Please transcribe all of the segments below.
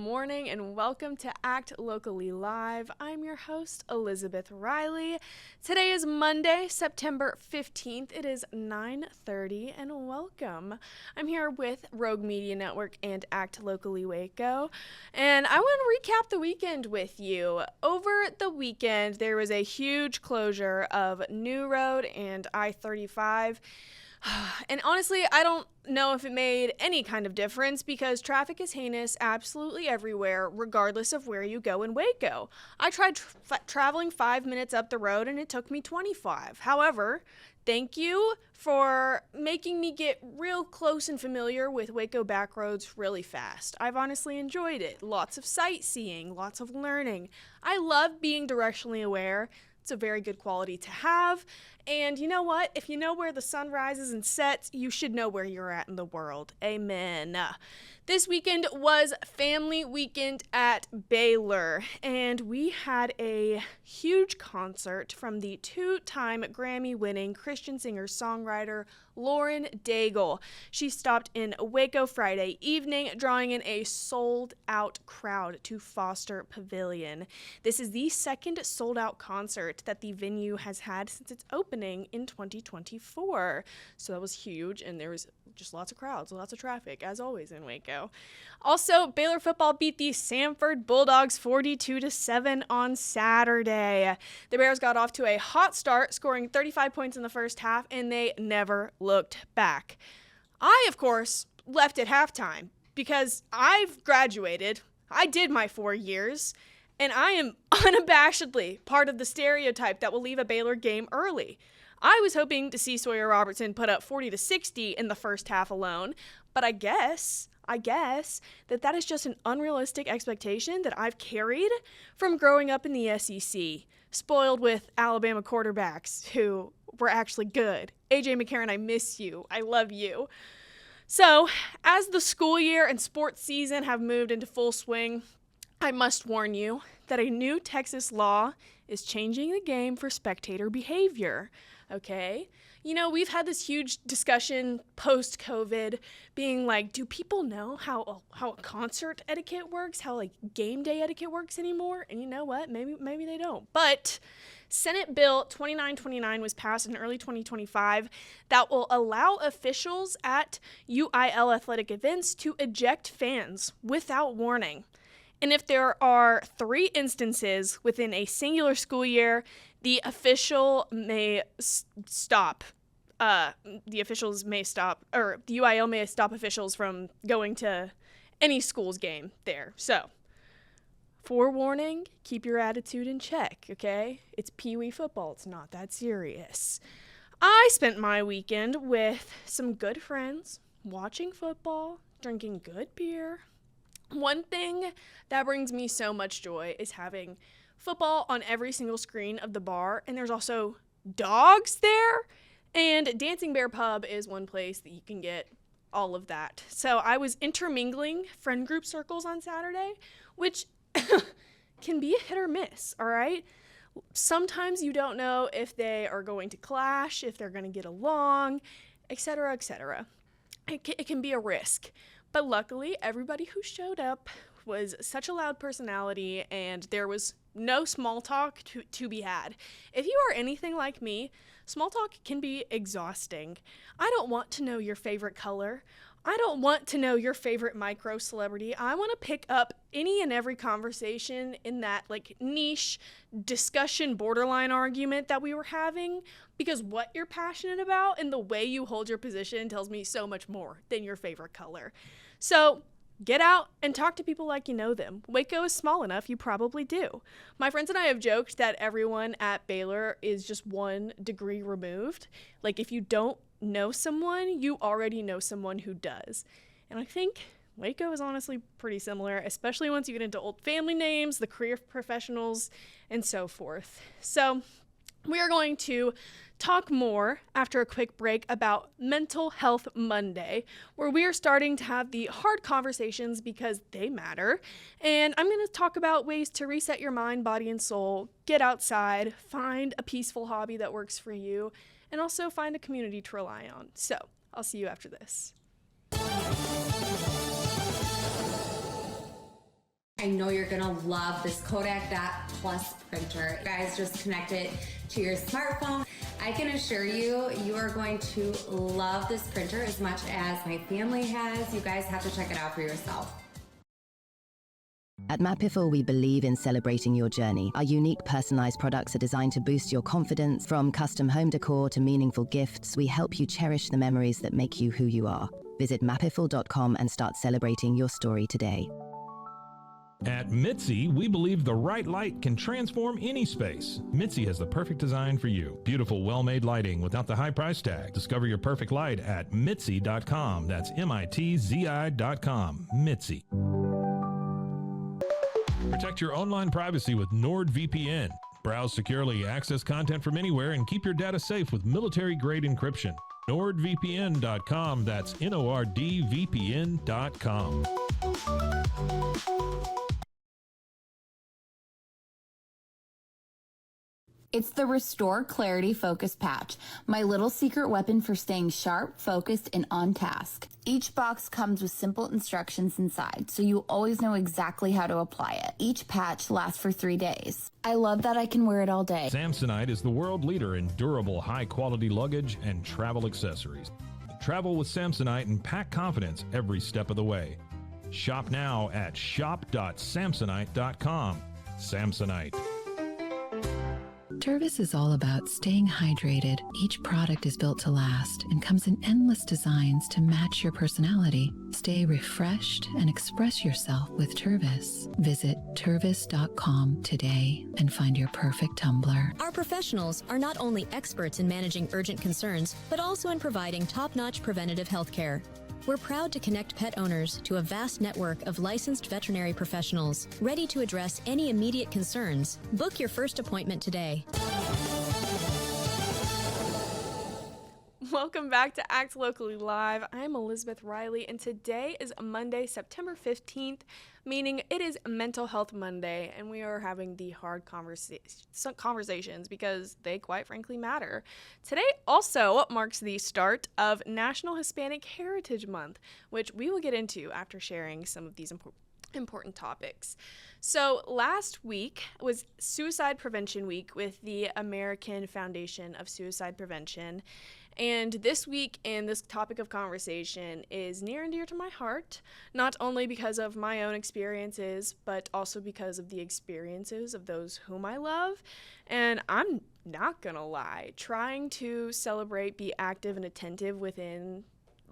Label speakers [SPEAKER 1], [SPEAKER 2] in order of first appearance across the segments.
[SPEAKER 1] morning, and welcome to Act Locally Live. I'm your host, Elizabeth Riley. Today is Monday, September 15th. It is 9:30, and welcome. I'm here with Rogue Media Network and Act Locally Waco, and I want to recap the weekend with you. Over the weekend, there was a huge closure of New Road and I-35. And honestly, I don't know if it made any kind of difference because traffic is heinous absolutely everywhere, regardless of where you go in Waco. I tried traveling 5 minutes up the road and it took me 25. However, thank you for making me get real close and familiar with Waco back roads really fast. I've honestly enjoyed it. Lots of sightseeing, lots of learning. I love being directionally aware. It's a very good quality to have. And you know what? If you know where the sun rises and sets, you should know where you're at in the world. Amen. This weekend was family weekend at Baylor, and we had a huge concert from the two-time Grammy-winning Christian singer-songwriter Lauren Daigle. She stopped in Waco Friday evening, drawing in a sold-out crowd to Foster Pavilion. This is the second sold-out concert that the venue has had since its opening in 2024. So that was huge, and there was just lots of crowds, lots of traffic, as always in Waco. Also, Baylor football beat the Samford Bulldogs 42-7 on Saturday. The Bears got off to a hot start, scoring 35 points in the first half, and they never looked back. I, of course, left at halftime because I've graduated. I did my 4 years, and I am unabashedly part of the stereotype that will leave a Baylor game early. I was hoping to see Sawyer Robertson put up 40-60 in the first half alone, but I guess that is just an unrealistic expectation that I've carried from growing up in the SEC, spoiled with Alabama quarterbacks who were actually good. AJ McCarron, I miss you. I love you. So, as the school year and sports season have moved into full swing, I must warn you that a new Texas law is changing the game for spectator behavior. Okay? You know, we've had this huge discussion post-COVID being like, do people know how a concert etiquette works, how like game day etiquette works anymore? And you know what? Maybe they don't. But Senate Bill 2929 was passed in early 2025 that will allow officials at UIL athletic events to eject fans without warning. And if there are 3 instances within a singular school year, the official may stop. The UIL may stop officials from going to any school's game there. So, forewarning, keep your attitude in check, okay? It's Pee-wee football. It's not that serious. I spent my weekend with some good friends, watching football, drinking good beer. One thing that brings me so much joy is having football on every single screen of the bar, and there's also dogs there, and Dancing Bear Pub is one place that you can get all of that. So I was intermingling friend group circles on Saturday, which can be a hit or miss, all right? Sometimes you don't know if they are going to clash, if they're going to get along, etc., etc. It can be a risk. But luckily, everybody who showed up was such a loud personality, and there was no small talk to be had. If you are anything like me, small talk can be exhausting. I don't want to know your favorite color. I don't want to know your favorite micro celebrity. I want to pick up any and every conversation in that like niche discussion borderline argument that we were having, because what you're passionate about and the way you hold your position tells me so much more than your favorite color. So get out and talk to people like you know them. Waco is small enough, you probably do. My friends and I have joked that everyone at Baylor is just 1 degree removed. Like if you don't know someone, you already know someone who does. And I think Waco is honestly pretty similar, especially once you get into old family names, the career professionals, and so forth. So we are going to talk more after a quick break about Mental Health Monday, where we are starting to have the hard conversations because they matter. And I'm going to talk about ways to reset your mind, body, and soul, get outside, find a peaceful hobby that works for you, and also find a community to rely on. So I'll see you after this.
[SPEAKER 2] I know you're gonna love this Kodak Dot Plus printer. You guys just connect it to your smartphone. I can assure you, you are going to love this printer as much as my family has. You guys have to check it out for yourself.
[SPEAKER 3] At Mapiful, we believe in celebrating your journey. Our unique personalized products are designed to boost your confidence. From custom home decor to meaningful gifts, we help you cherish the memories that make you who you are. Visit mapiful.com and start celebrating your story today.
[SPEAKER 4] At Mitzi, we believe the right light can transform any space. Mitzi has the perfect design for you. Beautiful, well-made lighting without the high price tag. Discover your perfect light at Mitzi.com. That's MITZI.com. Mitzi. Protect your online privacy with NordVPN. Browse securely, access content from anywhere, and keep your data safe with military-grade encryption. NordVPN.com. That's NORDVPN.com.
[SPEAKER 5] It's the Restore Clarity Focus Patch, my little secret weapon for staying sharp, focused, and on task. Each box comes with simple instructions inside, so you always know exactly how to apply it. Each patch lasts for 3 days. I love that I can wear it all day.
[SPEAKER 4] Samsonite is the world leader in durable, high-quality luggage and travel accessories. Travel with Samsonite and pack confidence every step of the way. Shop now at shop.samsonite.com. Samsonite.
[SPEAKER 6] Tervis is all about staying hydrated. Each product is built to last and comes in endless designs to match your personality. Stay refreshed and express yourself with Tervis. Visit tervis.com today and find your perfect tumbler.
[SPEAKER 7] Our professionals are not only experts in managing urgent concerns, but also in providing top-notch preventative health care. We're proud to connect pet owners to a vast network of licensed veterinary professionals ready to address any immediate concerns. Book your first appointment today.
[SPEAKER 1] Welcome back to Act Locally Live. I'm Elizabeth Riley, and today is Monday, September 15th, meaning it is Mental Health Monday, and we are having the hard conversations because they quite frankly matter. Today also marks the start of National Hispanic Heritage Month, which we will get into after sharing some of these important topics. So last week was Suicide Prevention Week with the American Foundation of Suicide Prevention. And this week and this topic of conversation is near and dear to my heart, not only because of my own experiences, but also because of the experiences of those whom I love. And I'm not gonna lie, trying to celebrate, be active and attentive within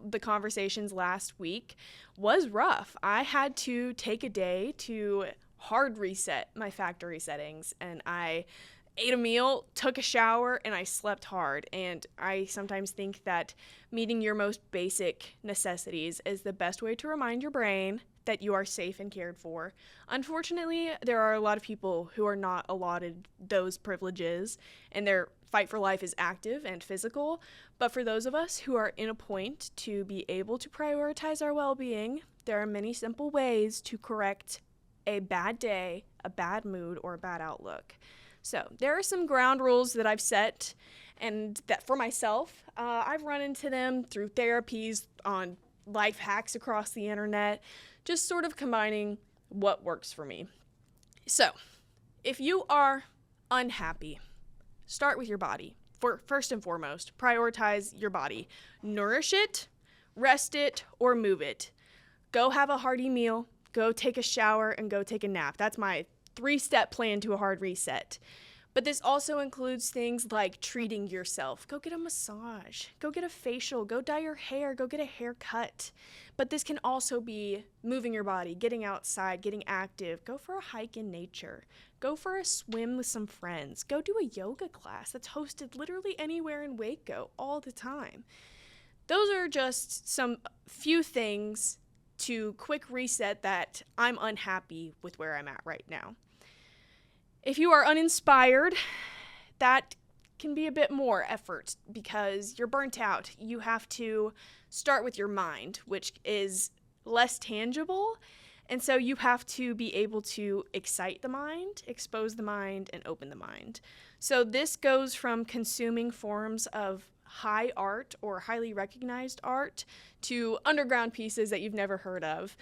[SPEAKER 1] the conversations last week was rough. I had to take a day to hard reset my factory settings, and I ate a meal, took a shower, and I slept hard. And I sometimes think that meeting your most basic necessities is the best way to remind your brain that you are safe and cared for. Unfortunately, there are a lot of people who are not allotted those privileges, and their fight for life is active and physical. But for those of us who are in a point to be able to prioritize our well-being, there are many simple ways to correct a bad day, a bad mood, or a bad outlook. So there are some ground rules that I've set, and that for myself, I've run into them through therapies, on life hacks across the internet, just sort of combining what works for me. So if you are unhappy, start with your body. First and foremost, prioritize your body. Nourish it, rest it, or move it. Go have a hearty meal, go take a shower, and go take a nap. That's my 3-step plan to a hard reset. But this also includes things like treating yourself. Go get a massage, go get a facial, go dye your hair, go get a haircut. But this can also be moving your body, getting outside, getting active. Go for a hike in nature. Go for a swim with some friends. Go do a yoga class that's hosted literally anywhere in Waco all the time. Those are just some few things to quick reset that I'm unhappy with where I'm at right now. If you are uninspired, that can be a bit more effort because you're burnt out. You have to start with your mind, which is less tangible And so you have to be able to excite the mind, expose the mind, and open the mind. So this goes from consuming forms of high art or highly recognized art to underground pieces that you've never heard of.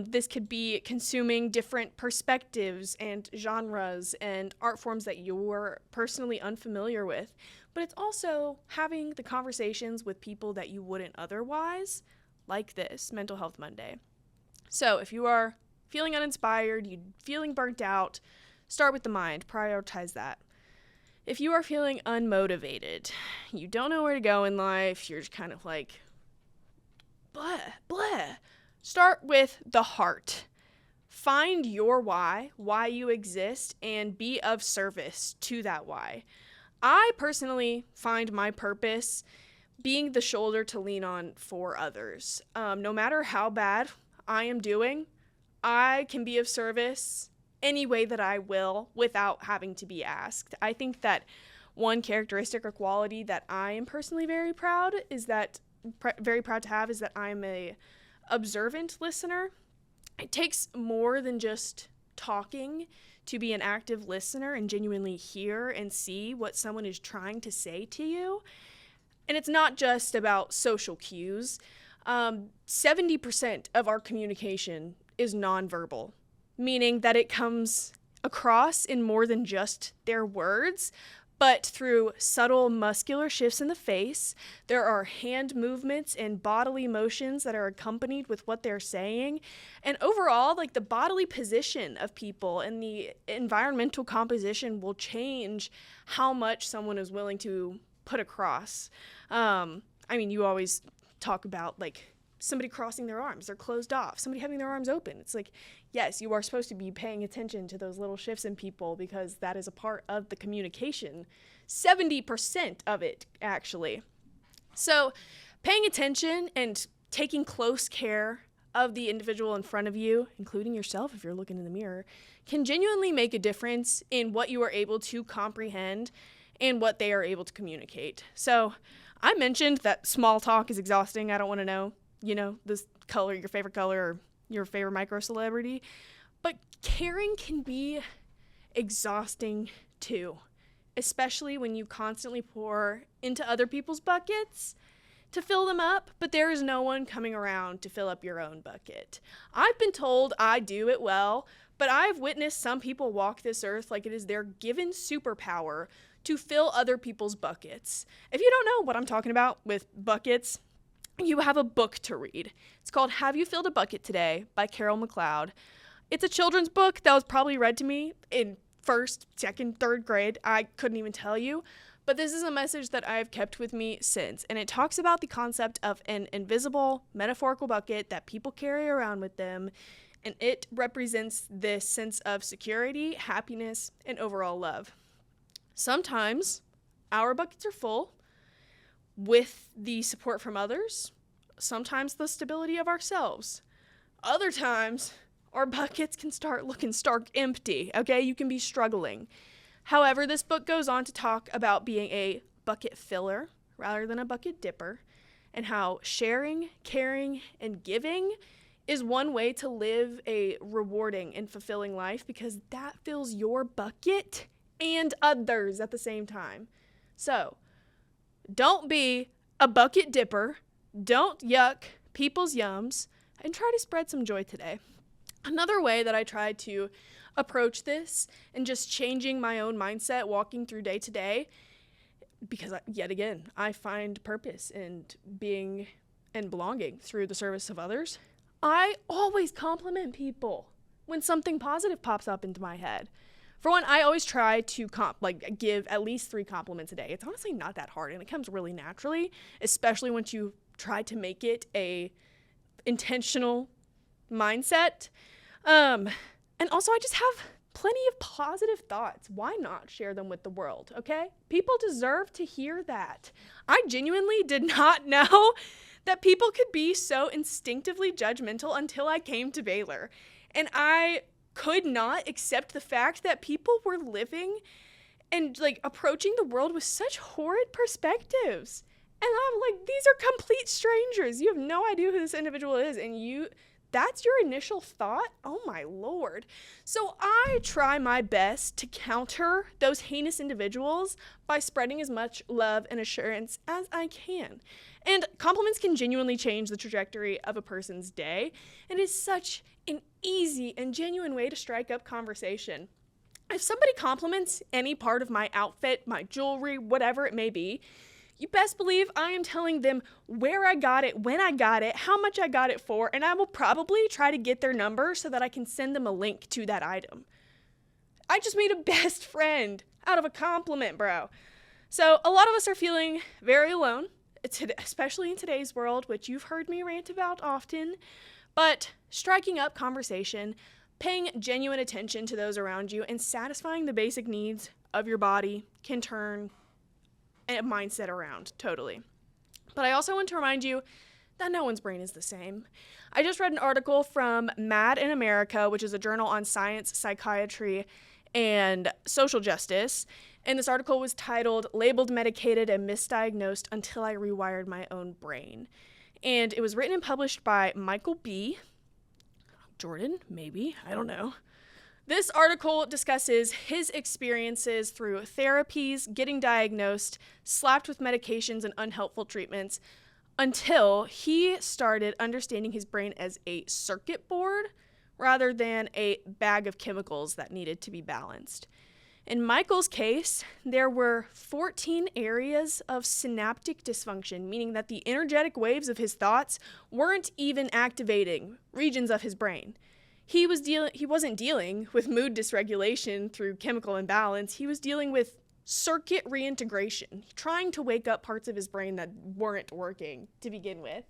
[SPEAKER 1] This could be consuming different perspectives and genres and art forms that you're personally unfamiliar with. But it's also having the conversations with people that you wouldn't otherwise, like this Mental Health Monday. So if you are feeling uninspired, you're feeling burnt out, start with the mind, prioritize that. If you are feeling unmotivated, you don't know where to go in life, you're just kind of like, blah, blah. Start with the heart. Find your why you exist, and be of service to that why. I personally find my purpose being the shoulder to lean on for others. No matter how bad I am doing, I can be of service any way that I will without having to be asked. I think that one characteristic or quality that I am personally very proud to have is that I'm a observant listener. It takes more than just talking to be an active listener and genuinely hear and see what someone is trying to say to you. And it's not just about social cues. 70% of our communication is nonverbal, meaning that it comes across in more than just their words, but through subtle muscular shifts in the face. There are hand movements and bodily motions that are accompanied with what they're saying. And overall, like, the bodily position of people and the environmental composition will change how much someone is willing to put across. You always talk about, like, somebody crossing their arms, they're closed off, somebody having their arms open. It's like, yes, you are supposed to be paying attention to those little shifts in people because that is a part of the communication. 70% of it, actually. So paying attention and taking close care of the individual in front of you, including yourself if you're looking in the mirror, can genuinely make a difference in what you are able to comprehend and what they are able to communicate. So I mentioned that small talk is exhausting. I don't want to know, this color, your favorite color, or your favorite micro celebrity. But caring can be exhausting too, especially when you constantly pour into other people's buckets to fill them up, but there is no one coming around to fill up your own bucket. I've been told I do it well, but I've witnessed some people walk this earth like it is their given superpower to fill other people's buckets. If you don't know what I'm talking about with buckets, you have a book to read. It's called Have You Filled a Bucket Today by Carol McLeod. It's a children's book that was probably read to me in first, second, third grade. I couldn't even tell you. But this is a message that I've kept with me since. And it talks about the concept of an invisible, metaphorical bucket that people carry around with them. And it represents this sense of security, happiness, and overall love. Sometimes our buckets are full with the support from others, sometimes the stability of ourselves. Other times, our buckets can start looking stark empty, okay? You can be struggling. However, this book goes on to talk about being a bucket filler rather than a bucket dipper, and how sharing, caring, and giving is one way to live a rewarding and fulfilling life, because that fills your bucket and others at the same time. So, don't be a bucket dipper, don't yuck people's yums, and try to spread some joy today. Another way that I try to approach this and just changing my own mindset walking through day to day, because yet again, I find purpose in being and belonging through the service of others. I always compliment people when something positive pops up into my head. For one, I always try to give at least 3 compliments a day. It's honestly not that hard, and it comes really naturally, especially once you try to make it a intentional mindset. And also, I just have plenty of positive thoughts. Why not share them with the world, okay? People deserve to hear that. I genuinely did not know that people could be so instinctively judgmental until I came to Baylor. And I could not accept the fact that people were living and approaching the world with such horrid perspectives. And I'm like, these are complete strangers. You have no idea who this individual is, and that's your initial thought? Oh my Lord. So I try my best to counter those heinous individuals by spreading as much love and assurance as I can. And compliments can genuinely change the trajectory of a person's day. And it's such an easy and genuine way to strike up conversation. If somebody compliments any part of my outfit, my jewelry, whatever it may be, you best believe I am telling them where I got it, when I got it, how much I got it for, and I will probably try to get their number so that I can send them a link to that item. I just made a best friend out of a compliment, bro. So a lot of us are feeling very alone, especially in today's world, which you've heard me rant about often, but striking up conversation, paying genuine attention to those around you, and satisfying the basic needs of your body can turn a mindset around, totally. But I also want to remind you that no one's brain is the same. I just read an article from Mad in America, which is a journal on science, psychiatry, and social justice. And this article was titled, Labeled, Medicated, and Misdiagnosed Until I Rewired My Own Brain. And it was written and published by Michael B. Jordan, maybe, I don't know. This article discusses his experiences through therapies, getting diagnosed, slapped with medications and unhelpful treatments, until he started understanding his brain as a circuit board rather than a bag of chemicals that needed to be balanced. In Michael's case, there were 14 areas of synaptic dysfunction, meaning that the energetic waves of his thoughts weren't even activating regions of his brain. He wasn't dealing with mood dysregulation through chemical imbalance. He was dealing with circuit reintegration, trying to wake up parts of his brain that weren't working to begin with.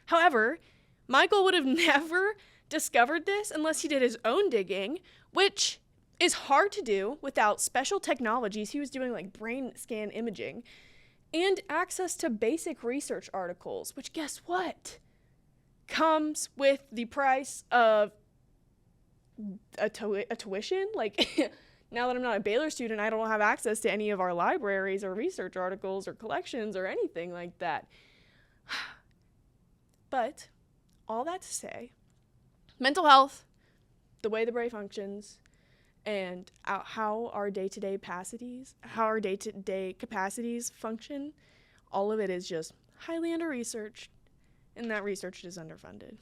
[SPEAKER 1] However, Michael would have never discovered this unless he did his own digging, which is hard to do without special technologies. He was doing like brain scan imaging and access to basic research articles, which guess what? Comes with the price of a tuition. Like, now that I'm not a Baylor student, I don't have access to any of our libraries or research articles or collections or anything like that. But all that to say, mental health, the way the brain functions, and how our day-to-day capacities function, all of it is just highly under-researched, and that research is underfunded.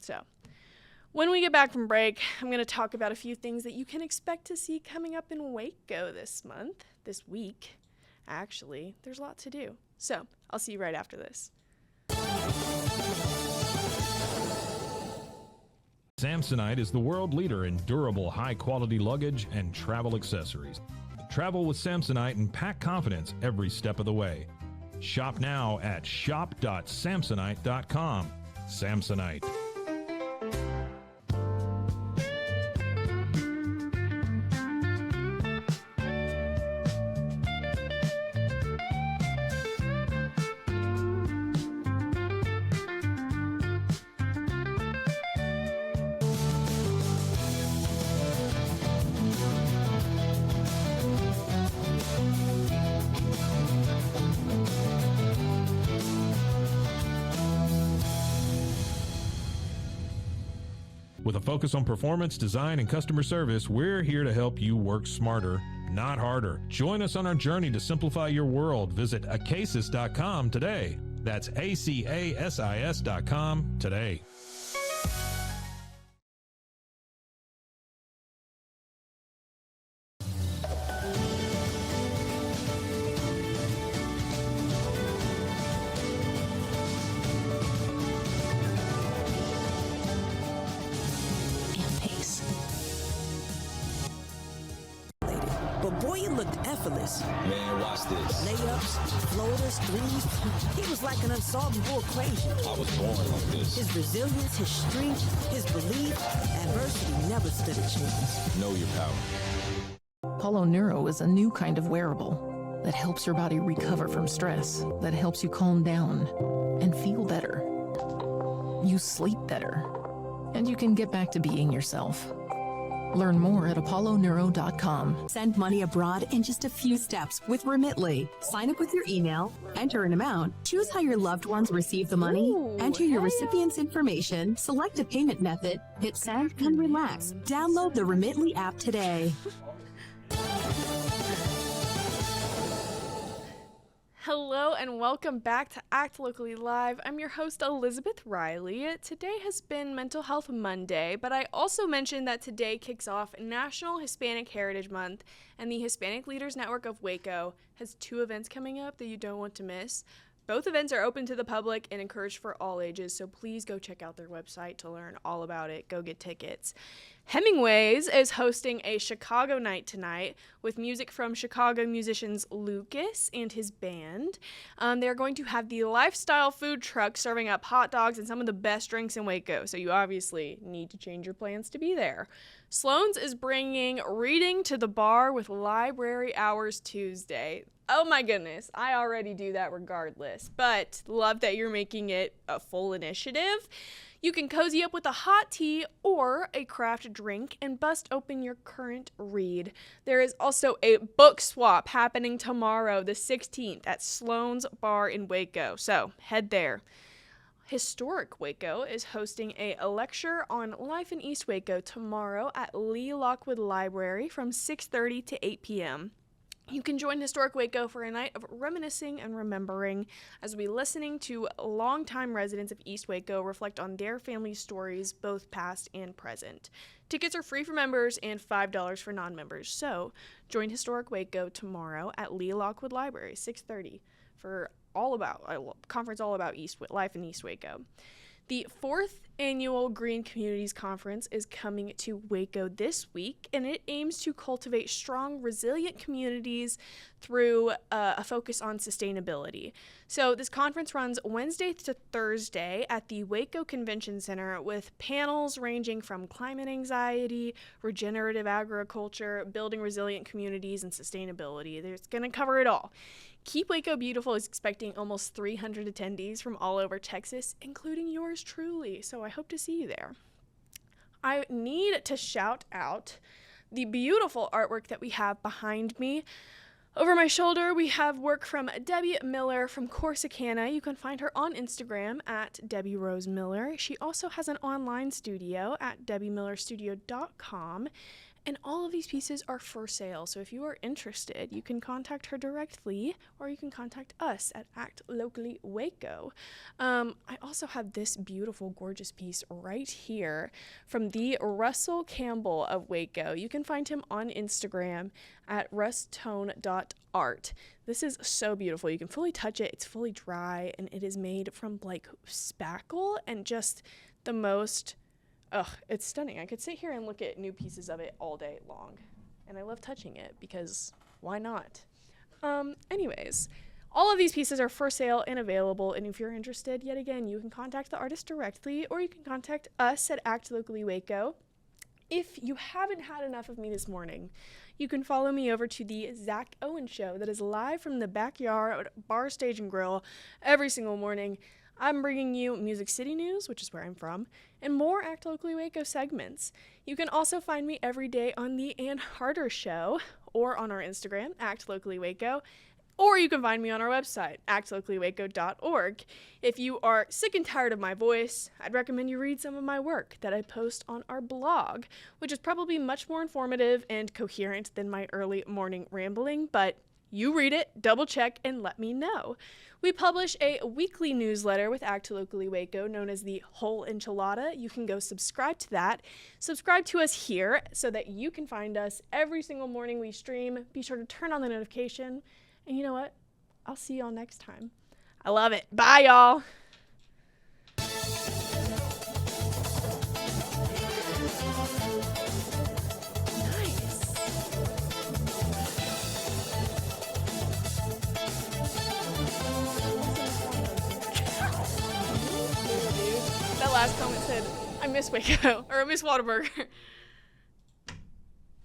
[SPEAKER 1] So when we get back from break, I'm going to talk about a few things that you can expect to see coming up in Waco this week. Actually, there's a lot to do. So I'll see you right after this.
[SPEAKER 4] Samsonite is the world leader in durable, high-quality luggage and travel accessories. Travel with Samsonite and pack confidence every step of the way. Shop now at shop.samsonite.com. Samsonite. With a focus on performance, design, and customer service, we're here to help you work smarter, not harder. Join us on our journey to simplify your world. Visit acasis.com today. That's ACASIS.com today.
[SPEAKER 8] But boy, it looked effortless.
[SPEAKER 9] Man, watch this.
[SPEAKER 8] Layups, floaters, threes. He was like an unsolvable equation.
[SPEAKER 9] I was born like this.
[SPEAKER 8] His resilience, his strength, his belief, adversity never stood a chance.
[SPEAKER 9] Know your power.
[SPEAKER 10] Polo Neuro is a new kind of wearable that helps your body recover from stress, that helps you calm down and feel better. You sleep better, and you can get back to being yourself. Learn more at apolloneuro.com.
[SPEAKER 11] Send money abroad in just a few steps with Remitly. Sign up with your email, enter an amount, choose how your loved ones receive the money, enter your recipient's information, select a payment method, hit send, and relax. Download the Remitly app today.
[SPEAKER 1] Hello and welcome back to Act Locally Live. I'm your host, Elizabeth Riley. Today has been Mental Health Monday, but I also mentioned that today kicks off National Hispanic Heritage Month, and the Hispanic Leaders Network of Waco has 2 events coming up that you don't want to miss. Both events are open to the public and encouraged for all ages, so please go check out their website to learn all about it. Go get tickets. Hemingway's is hosting a Chicago night tonight with music from Chicago musicians Lucas and his band. They're going to have the lifestyle food truck serving up hot dogs and some of the best drinks in Waco, so you obviously need to change your plans to be there. Sloan's is bringing reading to the bar with Library Hours Tuesday. Oh my goodness, I already do that regardless, but love that you're making it a full initiative. You can cozy up with a hot tea or a craft drink and bust open your current read. There is also a book swap happening tomorrow, the 16th, at Sloan's Bar in Waco, so head there. Historic Waco is hosting a lecture on life in East Waco tomorrow at Lee Lockwood Library from 6:30 to 8 p.m. You can join Historic Waco for a night of reminiscing and remembering as we listening to longtime residents of East Waco reflect on their family stories, both past and present. Tickets are free for members and $5 for non-members, so join Historic Waco tomorrow at Lee Lockwood Library, 6:30, for a conference all about life in East Waco. The 4th annual Green Communities Conference is coming to Waco this week, and it aims to cultivate strong, resilient communities through a focus on sustainability. So this conference runs Wednesday to Thursday at the Waco Convention Center with panels ranging from climate anxiety, regenerative agriculture, building resilient communities, and sustainability. It's going to cover it all. Keep Waco Beautiful is expecting almost 300 attendees from all over Texas, including yours truly, so I hope to see you there. I need to shout out the beautiful artwork that we have behind me. Over my shoulder, we have work from Debbie Miller from Corsicana. You can find her on Instagram at Debbie Rose Miller. She also has an online studio at debbiemillerstudio.com. And all of these pieces are for sale, so if you are interested, you can contact her directly, or you can contact us at Act Locally Waco. I also have this beautiful, gorgeous piece right here from the Russell Campbell of Waco. You can find him on Instagram at rustone.art. This is so beautiful. You can fully touch it. It's fully dry, and it is made from like spackle and just the most... it's stunning. I could sit here and look at new pieces of it all day long. And I love touching it because why not? Anyways, all of these pieces are for sale and available. And if you're interested, yet again, you can contact the artist directly or you can contact us at Act Locally Waco. If you haven't had enough of me this morning, you can follow me over to the Zach Owen Show that is live from the Backyard Bar, Stage, and Grill every single morning. I'm bringing you Music City News, which is where I'm from, and more Act Locally Waco segments. You can also find me every day on the Ann Harder Show or on our Instagram, Act Locally Waco, or you can find me on our website, actlocallywaco.org. If you are sick and tired of my voice, I'd recommend you read some of my work that I post on our blog, which is probably much more informative and coherent than my early morning rambling, but you read it, double check, and let me know. We publish a weekly newsletter with Act Locally Waco known as the Whole Enchilada. You can go subscribe to that. Subscribe to us here so that you can find us every single morning we stream. Be sure to turn on the notification. And you know what? I'll see y'all next time. I love it. Bye, y'all. That last comment said, I miss Waco, or I miss Whataburger.